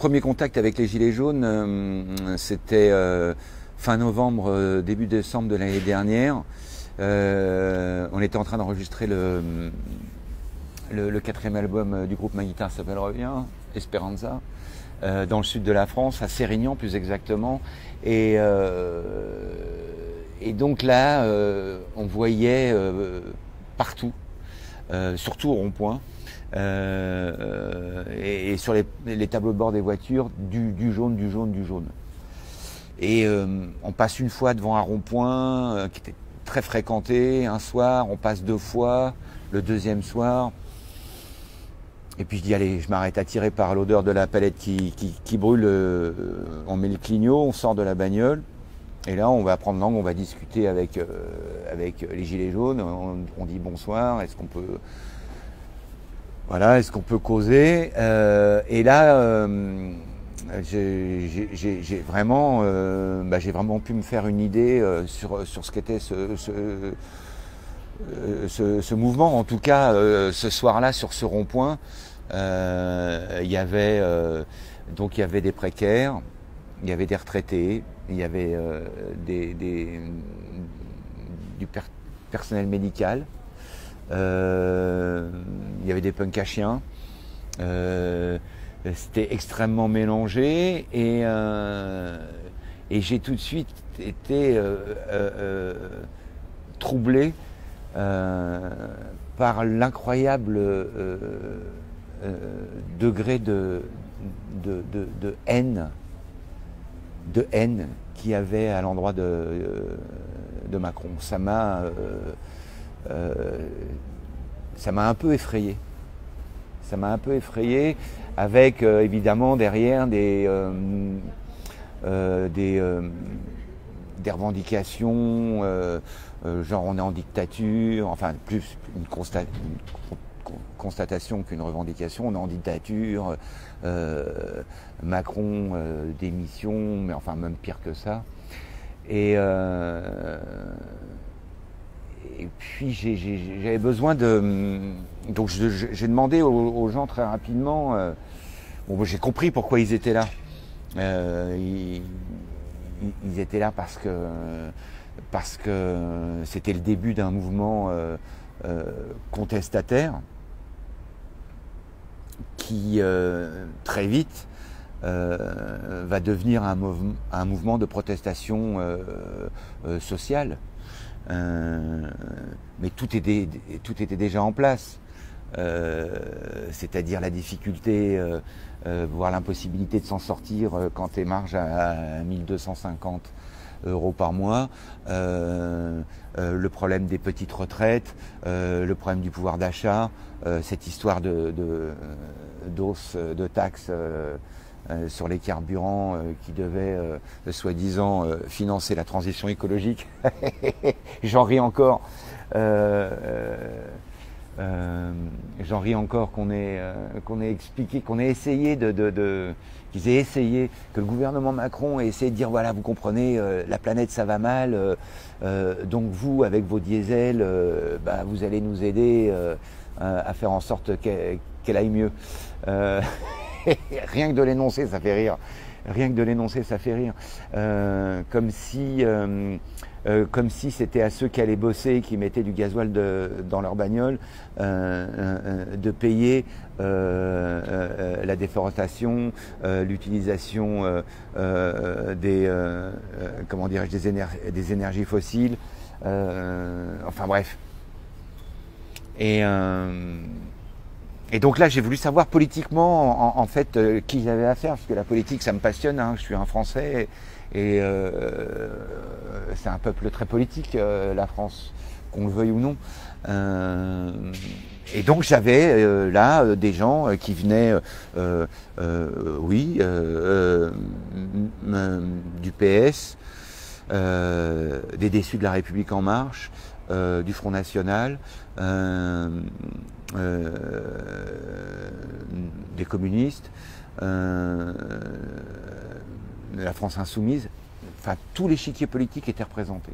premier contact avec les Gilets jaunes, c'était fin novembre, début décembre de l'année dernière. On était en train d'enregistrer le 4e album du groupe Ma guitare s'appelle Revient, Esperanza, dans le sud de la France, à Sérignan plus exactement. Et donc là, on voyait partout, surtout au rond-point, et sur les tableaux de bord des voitures, du jaune, du jaune, du jaune. Et on passe une fois devant un rond-point qui était très fréquenté, un soir, on passe 2 fois, le deuxième soir. Et puis je dis, allez, je m'arrête, attiré par l'odeur de la palette qui brûle, on met le clignot, on sort de la bagnole. Et là, on va prendre langue, on va discuter avec les Gilets jaunes. On dit bonsoir, est-ce qu'on peut... Voilà, est-ce qu'on peut causer et là, j'ai vraiment pu me faire une idée sur ce qu'était ce mouvement. En tout cas, ce soir-là, sur ce rond-point, il y avait des précaires, il y avait des retraités, il y avait du personnel médical. Il y avait des punks à chiens, c'était extrêmement mélangé et j'ai tout de suite été troublé par l'incroyable degré de haine qu'il y avait à l'endroit de Macron. Ça m'a un peu effrayé. Ça m'a un peu effrayé avec évidemment derrière des revendications, genre on est en dictature, enfin plus une constatation qu'une revendication, on est en dictature, Macron démission, mais enfin même pire que ça. Et puis j'avais besoin de... Donc j'ai demandé aux gens très rapidement... Bon, j'ai compris pourquoi ils étaient là. Ils étaient là parce que c'était le début d'un mouvement contestataire qui très vite va devenir un mouvement de protestation sociale. Mais tout était déjà en place, c'est-à-dire la difficulté, voire l'impossibilité de s'en sortir quand tes marges à 1250 € par mois, le problème des petites retraites, le problème du pouvoir d'achat, cette histoire d'hausse de taxes sur les carburants qui devaient soi-disant financer la transition écologique. J'en ris encore. J'en ris encore qu'on ait expliqué, qu'on ait essayé qu'ils aient essayé, que le gouvernement Macron ait essayé de dire voilà, vous comprenez, la planète ça va mal, donc vous avec vos diesels, vous allez nous aider à faire en sorte qu'elle aille mieux. Rien que de l'énoncer, ça fait rire. Rien que de l'énoncer, ça fait rire. Comme si c'était à ceux qui allaient bosser, qui mettaient du gasoil dans leur bagnole, de payer la déforestation, l'utilisation des énergies fossiles. Enfin bref. Et donc là, j'ai voulu savoir politiquement, en fait, qui j'avais à faire, parce que la politique, ça me passionne. Hein, je suis un Français et c'est un peuple très politique, la France, qu'on le veuille ou non. Et donc j'avais là des gens qui venaient, du PS, des déçus de la République en marche, du Front National, des communistes, de la France insoumise, enfin tout l'échiquier politique était représenté.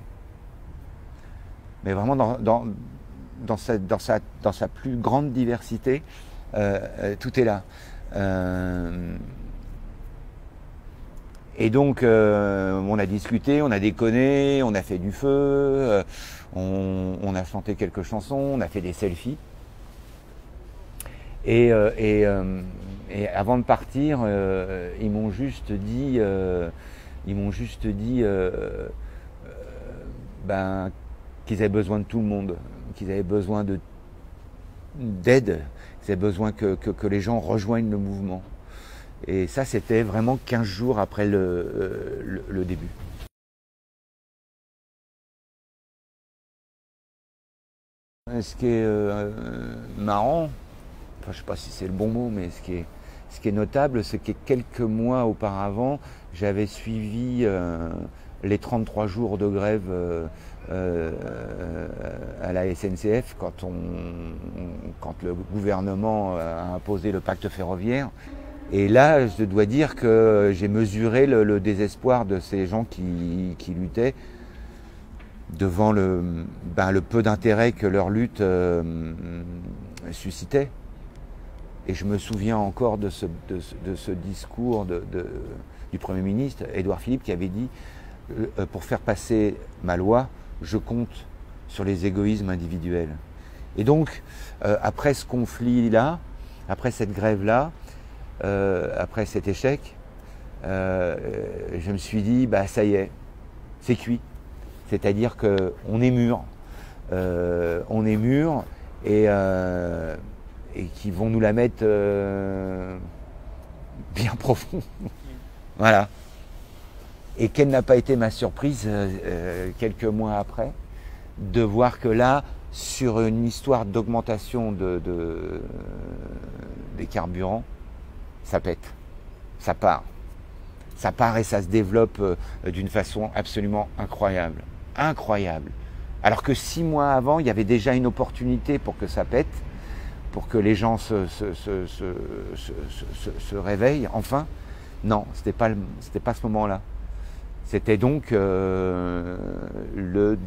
Mais vraiment dans sa plus grande diversité, tout est là. Et donc, on a discuté, on a déconné, on a fait du feu, on a chanté quelques chansons, on a fait des selfies. Et avant de partir, ils m'ont juste dit, qu'ils avaient besoin de tout le monde, qu'ils avaient besoin d'aide, qu'ils avaient besoin que les gens rejoignent le mouvement. Et ça, c'était vraiment 15 jours après le début. Ce qui est marrant, enfin, je ne sais pas si c'est le bon mot, mais ce qui est notable, c'est que quelques mois auparavant, j'avais suivi les 33 jours de grève à la SNCF quand le gouvernement a imposé le pacte ferroviaire. Et là, je dois dire que j'ai mesuré le désespoir de ces gens qui luttaient devant le peu d'intérêt que leur lutte suscitait. Et je me souviens encore de ce discours du Premier ministre, Édouard Philippe, qui avait dit « Pour faire passer ma loi, je compte sur les égoïsmes individuels ». Et donc, après ce conflit-là, après cette grève-là, après cet échec, je me suis dit, ça y est, c'est cuit. C'est-à-dire qu'on est mûr. Et qu'ils vont nous la mettre bien profond. Voilà. Et quelle n'a pas été ma surprise, quelques mois après, de voir que là, sur une histoire d'augmentation des carburants, ça pète, ça part. Ça part et ça se développe d'une façon absolument incroyable. Incroyable. Alors que 6 mois avant, il y avait déjà une opportunité pour que ça pète, pour que les gens se réveillent, enfin. Non, c'était pas ce moment-là. C'était donc le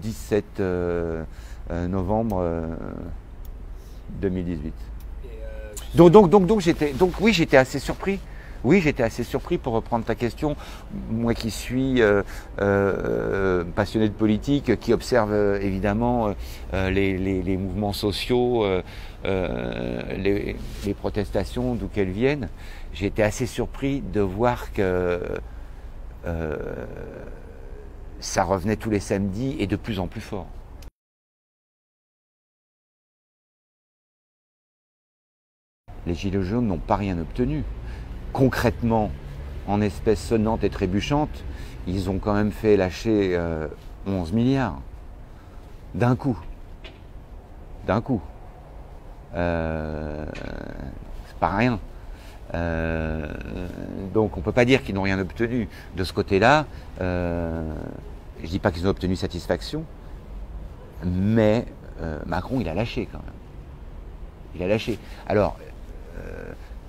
17 novembre 2018. Donc oui, j'étais assez surpris. Oui, j'étais assez surpris, pour reprendre ta question. Moi qui suis passionné de politique, qui observe évidemment les mouvements sociaux, les protestations, d'où qu'elles viennent, j'ai été assez surpris de voir que ça revenait tous les samedis et de plus en plus fort. Les Gilets jaunes n'ont pas rien obtenu. Concrètement, en espèces sonnantes et trébuchantes, ils ont quand même fait lâcher 11 milliards. D'un coup. C'est pas rien. Donc on ne peut pas dire qu'ils n'ont rien obtenu. De ce côté-là, je ne dis pas qu'ils ont obtenu satisfaction, mais Macron, il a lâché quand même. Il a lâché. Alors,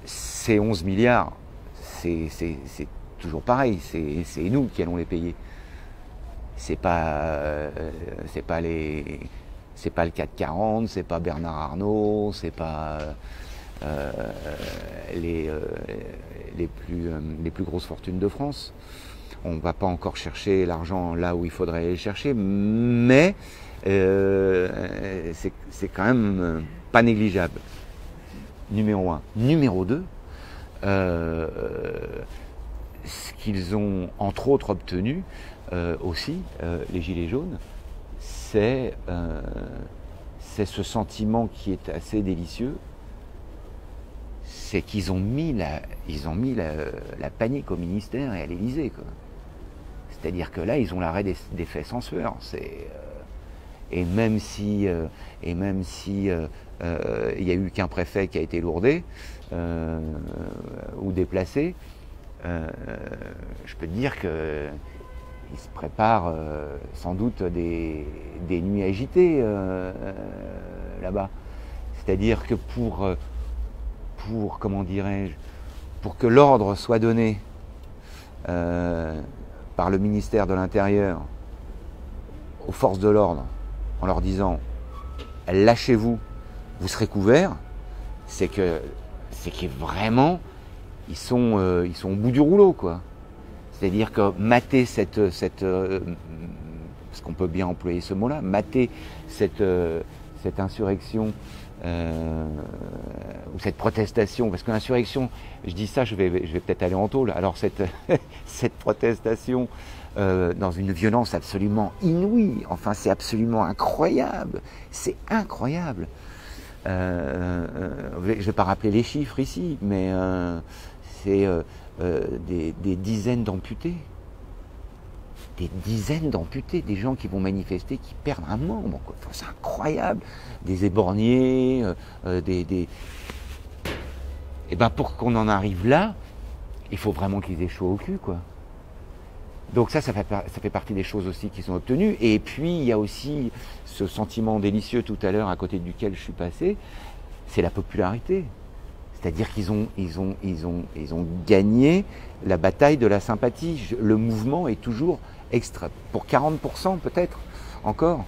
ces 11 milliards, c'est toujours pareil, c'est nous qui allons les payer. C'est pas le CAC 40, c'est pas Bernard Arnault, c'est pas les plus grosses fortunes de France. On ne va pas encore chercher l'argent là où il faudrait aller le chercher, mais c'est quand même pas négligeable. Numéro 1. Numéro 2, ce qu'ils ont entre autres obtenu aussi, les Gilets jaunes, c'est ce sentiment qui est assez délicieux, c'est qu'ils ont mis la panique au ministère et à l'Élysée, quoi. C'est-à-dire que là, ils ont l'arrêt des fesses en sueur. Et même si il n'y a eu qu'un préfet qui a été lourdé ou déplacé, je peux te dire que il se prépare sans doute des nuits agitées là-bas. C'est-à-dire que pour comment dirais-je, pour que l'ordre soit donné par le ministère de l'Intérieur aux forces de l'ordre en leur disant « lâchez-vous, vous serez couverts », c'est que vraiment ils sont au bout du rouleau, quoi. C'est-à-dire que mater parce qu'on peut bien employer ce mot-là, mater cette insurrection ou cette protestation, parce que l'insurrection, je dis ça, je vais peut-être aller en tôle. Alors cette protestation dans une violence absolument inouïe, enfin c'est absolument incroyable, c'est incroyable. Je ne vais pas rappeler les chiffres ici, mais c'est des dizaines d'amputés. Des dizaines d'amputés, des gens qui vont manifester, qui perdent un membre. Enfin, c'est incroyable. Des éborgnés, Et ben pour qu'on en arrive là, il faut vraiment qu'ils aient chaud au cul, quoi. Donc ça fait partie des choses aussi qui sont obtenues. Et puis il y a aussi ce sentiment délicieux tout à l'heure à côté duquel je suis passé, c'est la popularité. C'est-à-dire qu'ils ont gagné la bataille de la sympathie. Le mouvement est toujours pour 40% peut-être encore.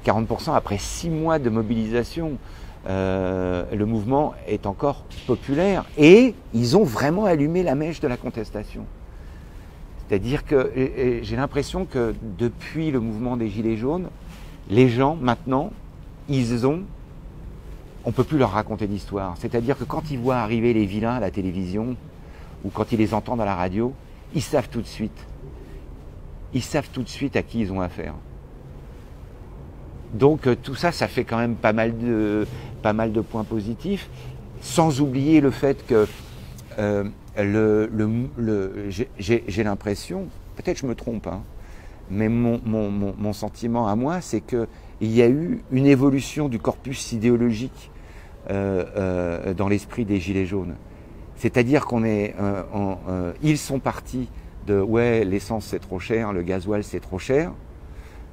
40% après 6 mois de mobilisation, le mouvement est encore populaire. Et ils ont vraiment allumé la mèche de la contestation. C'est-à-dire que j'ai l'impression que depuis le mouvement des Gilets jaunes, les gens maintenant, on ne peut plus leur raconter d'histoire. C'est-à-dire que quand ils voient arriver les vilains à la télévision, ou quand ils les entendent à la radio, ils savent tout de suite. Ils savent tout de suite à qui ils ont affaire. Donc tout ça, ça fait quand même pas mal de points positifs, sans oublier le fait que j'ai l'impression, peut-être je me trompe, hein, mais mon sentiment à moi, c'est qu'il y a eu une évolution du corpus idéologique dans l'esprit des Gilets jaunes. C'est-à-dire ils sont partis de ouais, l'essence c'est trop cher, le gasoil c'est trop cher,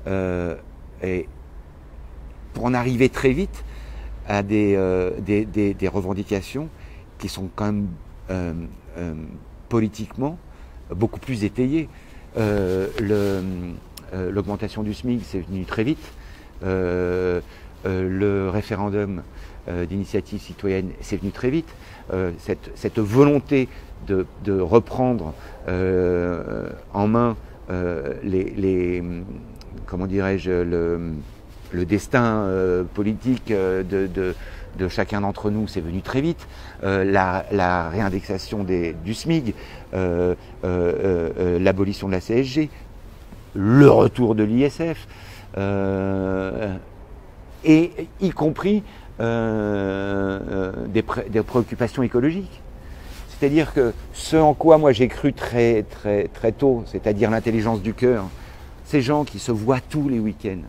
et pour en arriver très vite à des revendications qui sont quand même politiquement beaucoup plus étayées. L'augmentation du SMIC, c'est venu très vite. Le référendum d'initiative citoyenne, c'est venu très vite. Cette volonté de reprendre en main comment dirais-je, le destin politique de chacun d'entre nous, c'est venu très vite. La réindexation du SMIC, l'abolition de la CSG, le retour de l'ISF, et y compris des préoccupations écologiques. C'est-à-dire que ce en quoi moi j'ai cru très tôt, c'est-à-dire l'intelligence du cœur, ces gens qui se voient tous les week-ends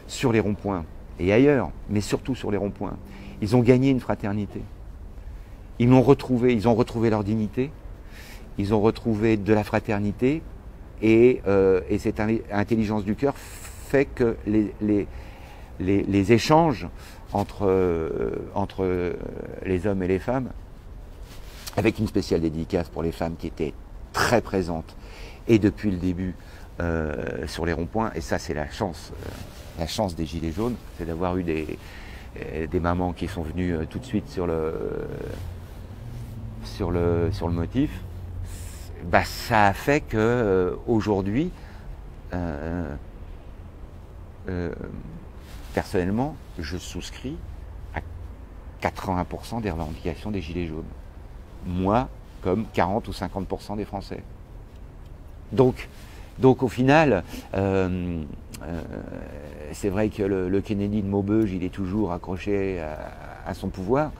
sur les ronds-points et ailleurs, mais surtout sur les ronds-points, ils ont gagné une fraternité. Ils ont retrouvé leur dignité, ils ont retrouvé de la fraternité, et cette intelligence du cœur fait que les échanges entre les hommes et les femmes, avec une spéciale dédicace pour les femmes qui étaient très présentes, et depuis le début sur les ronds-points, et ça c'est la chance des Gilets jaunes, c'est d'avoir eu des mamans qui sont venues tout de suite sur le motif. Bah, ça a fait que aujourd'hui, personnellement, je souscris à 80% des revendications des Gilets jaunes. Moi, comme 40 ou 50% des Français. Donc au final, c'est vrai que le Kennedy de Maubeuge, il est toujours accroché à son pouvoir,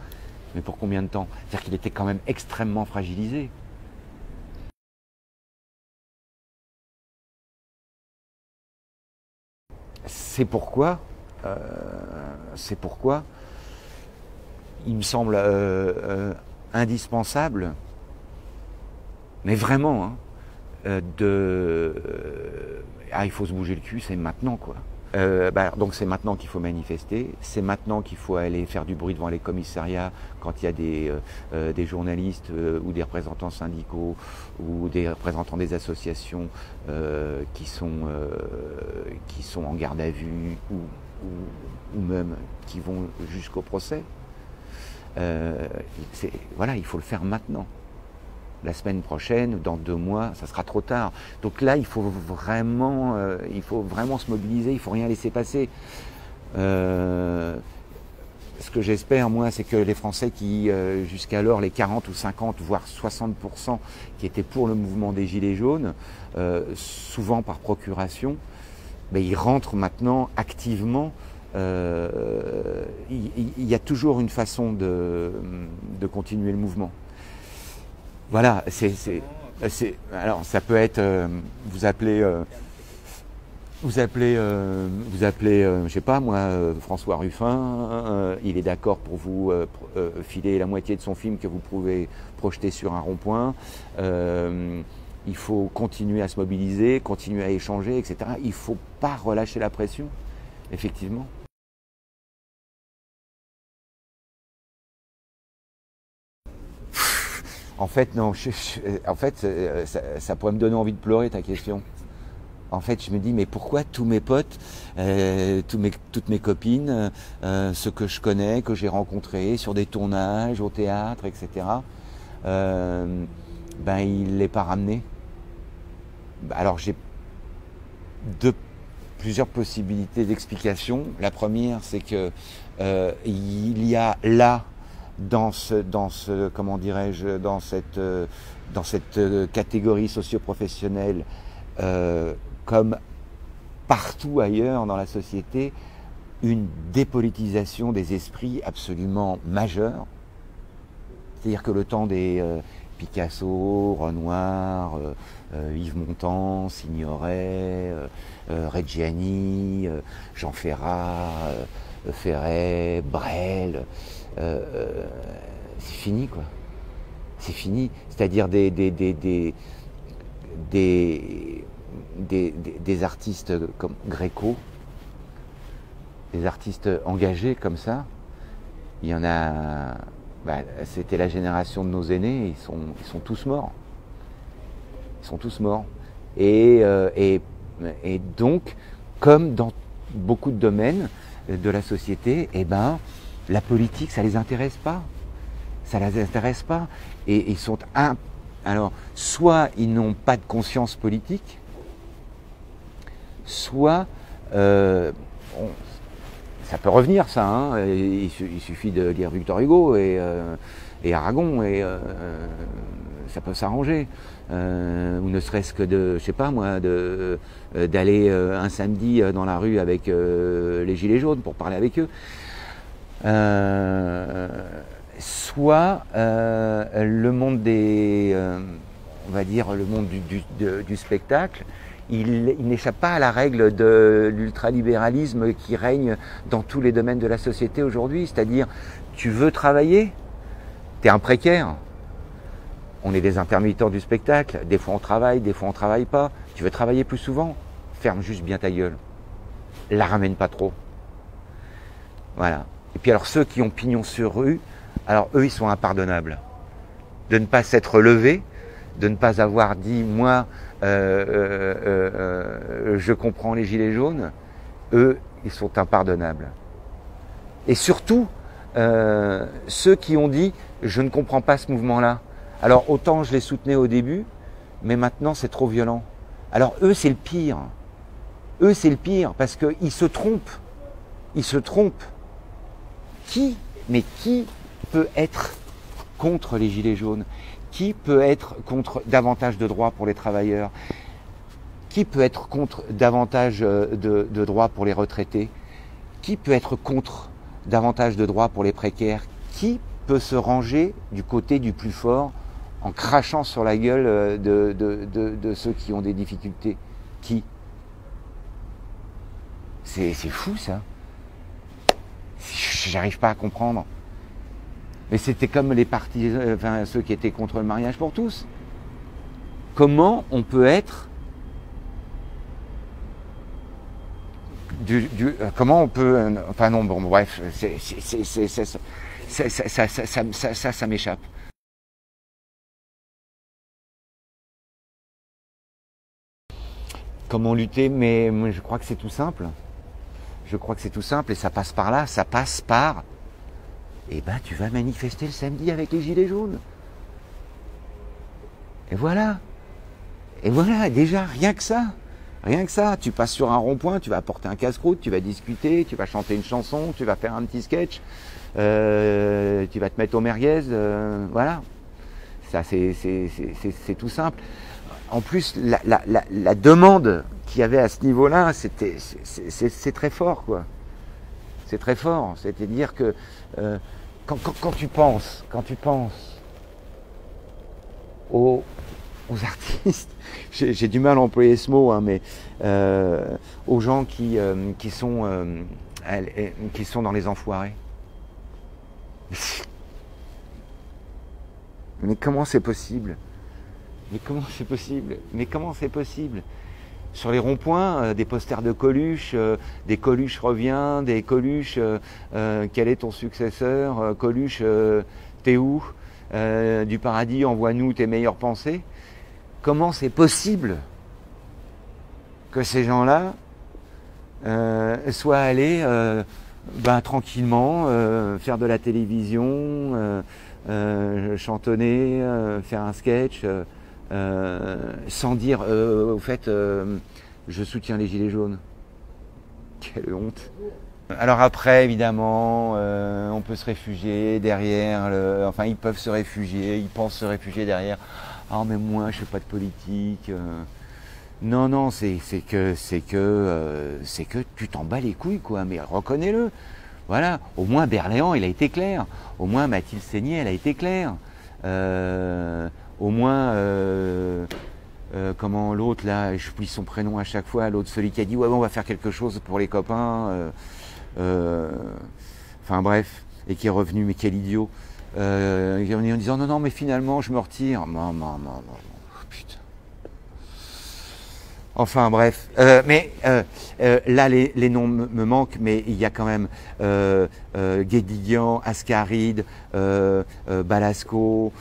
mais pour combien de temps? C'est-à-dire qu'il était quand même extrêmement fragilisé. C'est pourquoi il me semble indispensable, mais vraiment, hein, il faut se bouger le cul, c'est maintenant, quoi. Donc c'est maintenant qu'il faut manifester, c'est maintenant qu'il faut aller faire du bruit devant les commissariats quand il y a des journalistes ou des représentants syndicaux ou des représentants des associations qui sont en garde à vue ou même qui vont jusqu'au procès. Voilà, il faut le faire maintenant. La semaine prochaine, dans 2 mois, ça sera trop tard. Donc là, il faut vraiment se mobiliser, il ne faut rien laisser passer. Ce que j'espère, moi, c'est que les Français qui, jusqu'alors, les 40 ou 50, voire 60%, qui étaient pour le mouvement des Gilets jaunes, souvent par procuration, ben, ils rentrent maintenant activement. Il y a toujours une façon de continuer le mouvement. Voilà, alors ça peut être, vous appelez, je sais pas moi, François Ruffin, il est d'accord pour vous filer la moitié de son film que vous pouvez projeter sur un rond-point. Il faut continuer à se mobiliser, continuer à échanger, etc. Il ne faut pas relâcher la pression, effectivement. En fait, non. Ça pourrait me donner envie de pleurer, ta question. En fait, je me dis, mais pourquoi tous mes potes, toutes mes copines, ceux que je connais, que j'ai rencontrés sur des tournages, au théâtre, etc., ben, il ne l'est pas ramené. Alors, j'ai plusieurs possibilités d'explication. La première, c'est que il y a là, dans cette catégorie socio-professionnelle, comme partout ailleurs dans la société, une dépolitisation des esprits absolument majeure. C'est-à-dire que le temps des Picasso, Renoir, Yves Montand, Signoret, Reggiani, Jean Ferrat, Ferret, Brel, c'est fini, quoi. C'est fini. C'est-à-dire des artistes comme Gréco, des artistes engagés comme ça. Il y en a. C'était la génération de nos aînés. Ils sont tous morts. Ils sont tous morts. Et donc, comme dans beaucoup de domaines de la société, eh ben, la politique, ça les intéresse pas. Ça les intéresse pas. Et ils sont alors, soit ils n'ont pas de conscience politique, soit ça peut revenir, ça. Hein. Il suffit de lire Victor Hugo et Aragon et ça peut s'arranger. Ou ne serait-ce que je sais pas moi, d'aller un samedi dans la rue avec les Gilets jaunes pour parler avec eux. Soit le monde on va dire le monde du spectacle, il n'échappe pas à la règle de l'ultralibéralisme qui règne dans tous les domaines de la société aujourd'hui. C'est-à-dire, tu veux travailler, t'es un précaire. On est des intermittents du spectacle. Des fois on travaille, des fois on travaille pas. Tu veux travailler plus souvent, ferme juste bien ta gueule. La ramène pas trop. Voilà. Et puis alors ceux qui ont pignon sur rue, alors eux ils sont impardonnables. De ne pas s'être levés, de ne pas avoir dit moi je comprends les gilets jaunes, eux ils sont impardonnables. Et surtout ceux qui ont dit je ne comprends pas ce mouvement-là. Alors autant je les soutenais au début, mais maintenant c'est trop violent. Alors eux c'est le pire. Eux c'est le pire parce qu'ils se trompent. Ils se trompent. Qui peut être contre les gilets jaunes? Qui peut être contre davantage de droits pour les travailleurs? Qui peut être contre davantage de droits pour les retraités? Qui peut être contre davantage de droits pour les précaires? Qui peut se ranger du côté du plus fort en crachant sur la gueule de ceux qui ont des difficultés? Qui? C'est fou ça. J'arrive pas à comprendre. Mais c'était comme les partis, ceux qui étaient contre le mariage pour tous. Comment on peut être comment on peut, enfin non, bon, bref, ça m'échappe. Comment lutter? Mais moi, je crois que c'est tout simple. Je crois que c'est tout simple et ça passe par là. Ça passe par, eh ben, tu vas manifester le samedi avec les gilets jaunes. Et voilà. Et voilà, déjà, rien que ça. Rien que ça. Tu passes sur un rond-point, tu vas apporter un casse-croûte, tu vas discuter, tu vas chanter une chanson, tu vas faire un petit sketch, tu vas te mettre au merguez, voilà. Ça, c'est tout simple. En plus, la demande qu'il y avait à ce niveau-là, c'est très fort, quoi. C'est très fort. C'est-à-dire que quand tu penses aux artistes, j'ai du mal à employer ce mot, hein, mais aux gens qui sont dans les enfoirés. Mais comment c'est possible? Mais comment c'est possible? Mais comment c'est possible? Sur les ronds-points, des posters de Coluche, des Coluche revient, des Coluche, quel est ton successeur? Coluche, t'es où? Du paradis, envoie-nous tes meilleures pensées. Comment c'est possible que ces gens-là soient allés tranquillement faire de la télévision, chantonner, faire un sketch, sans dire au fait je soutiens les gilets jaunes. Quelle honte. Alors après, évidemment, on peut se réfugier derrière, enfin ils peuvent se réfugier, ils pensent se réfugier derrière. Ah mais moi je fais pas de politique. Non, non, c'est que tu t'en bats les couilles, quoi, mais reconnais-le. Voilà, au moins Berléand, il a été clair. Au moins Mathilde Seigné, elle a été claire. Au moins, comment l'autre, là, j'oublie son prénom à chaque fois, l'autre, celui qui a dit, ouais, on va faire quelque chose pour les copains. Enfin bref, et qui est revenu, mais quel idiot. En disant, non, non, mais finalement, je me retire. Non, putain. Enfin bref, là les noms me manquent, mais il y a quand même Guédiguian, Ascaride, Balasco,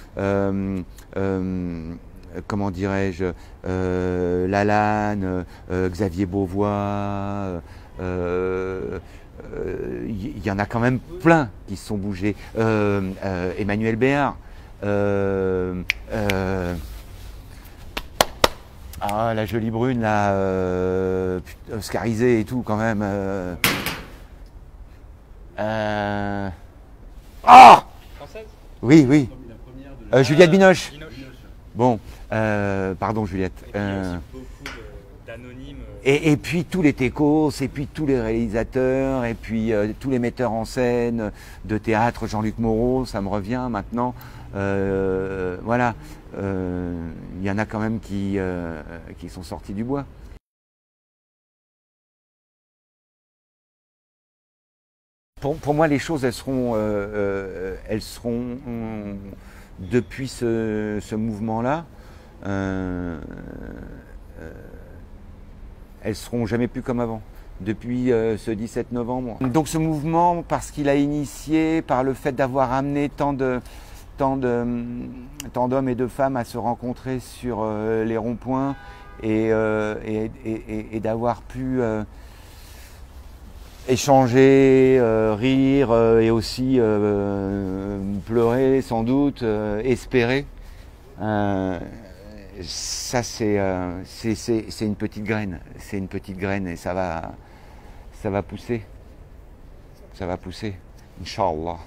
comment dirais-je, Lalanne, Xavier Beauvois, il y en a quand même plein qui se sont bougés, Emmanuel Béard. Ah, la jolie brune, là, oscarisée et tout, quand même. Oh Française? Oui, oui. Juliette Binoche. Binoche. Bon, pardon Juliette. Et puis il y a aussi beaucoup d'anonymes. Et puis tous les techos, et puis tous les réalisateurs, et puis tous les metteurs en scène de théâtre, Jean-Luc Moreau, ça me revient maintenant. Voilà, il y en a quand même qui sont sortis du bois. Pour moi, les choses, elles seront depuis ce mouvement-là, elles seront jamais plus comme avant. Depuis ce 17 novembre. Donc ce mouvement, parce qu'il a initié, par le fait d'avoir amené tant d'hommes et de femmes à se rencontrer sur les ronds-points et d'avoir pu échanger, rire et aussi pleurer sans doute, espérer. Ça c'est une petite graine, et ça va pousser, Inch'Allah.